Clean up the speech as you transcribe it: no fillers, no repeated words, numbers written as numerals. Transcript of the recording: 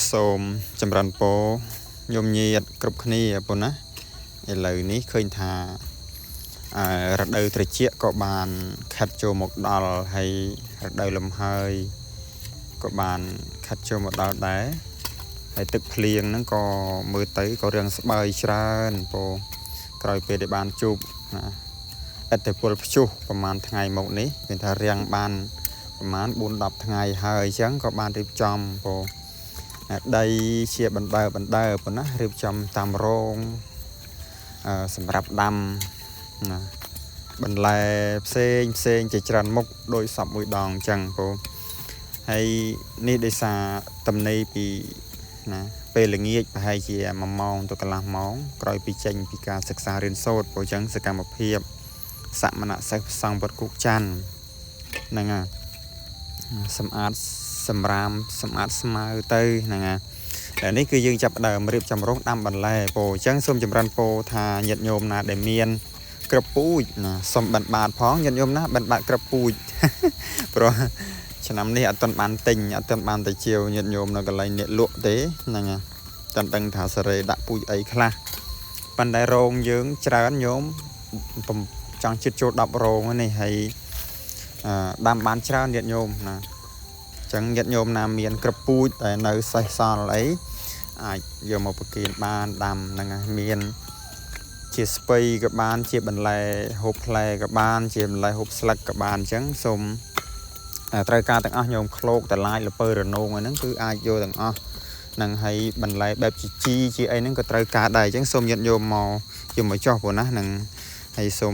សូមចម្រើនពរញោមញាតិគ្រប់គ្នាប៉ុណ្ណាឥឡូវនេះឃើញថារដូវត្រជាក់ក៏បានខាត់ចូលមកដល់ហើយរដូវលំហើយក៏បានខាត់ចូលមកដល់ដែរហើយទឹកភ្លៀងហ្នឹងក៏មើលទៅក៏រាំងស្បើយច្រើនពោក្រោយពេលដែលបានជួបឥទ្ធិពលព្យុះប្រហែលថ្ងៃមកនេះគេថារាំងបានប្រហែល 4-10 ថ្ងៃហើយអញ្ចឹងក៏បានរៀបចំពោដីជាបណ្ដើប៉ុណ្ណារៀបចំតាមរងសម្រាប់ដាំបន្លែផ្សេងជាច្រើនមុខដោយសពមួយដងអញ្ចឹងពោហើយនេះដោយសារតំណេពីពេលល្ងាចប្រហែលជា1 ម៉ោងទៅកន្លះម៉ោងក្រោយពីចេញពីការសិក្សារៀនសូត្រព្រោះអញ្ចឹងសកម្មភាពសមណសិស្សសង្ឃវត្តគុកច័ន្ទហ្នឹងហើយសម្អាតស្មៅទៅហ្នឹងហើយតែនេះគឺយើងចាប់ដើមរៀបចំរងដាំបន្លែពោអញ្ចឹងសូមចម្រើនពរថាញាតិញោមណាដែលមានក្រពូជសូមបិណ្ឌបាតផងញាតិញោមណាបិណ្ឌបាតក្រពូជព្រោះឆ្នាំនេះអត់ទាន់បានទិញអត់ទាន់បានទៅជាវញាតិញោមនៅកន្លែងអ្នកលក់ទេហ្នឹងហើយតែដឹងថាសេរីដាក់ពូជអីខ្លះប៉ុន្តែរោងយើងច្រើនញោមចង់ជិតចូល10រោងនេះហើយដាំបានច្រើនញាតិញោមណាអញ្ចឹងញាតិញោមណាមានក្រពូជតែនៅសេះសល់អីអាចយកមកប្រគិនបានដាំហ្នឹងហើយមានជាស្ពៃក៏បានជាបន្លែហូបផ្លែក៏បានជាបន្លែហូបស្លឹកក៏បានអញ្ចឹងសូមត្រូវការទាំងអស់ញោមឃ្លោកតឡាយលពើរនោងហ្នឹងគឺអាចយកទាំងអស់នឹងហើយបន្លែបែបជាអីហ្នឹងក៏ត្រូវការដែរអញ្ចឹងសូមញាតិញោមមកយកមកចោះព្រោះណាហ្នឹងហើយសូម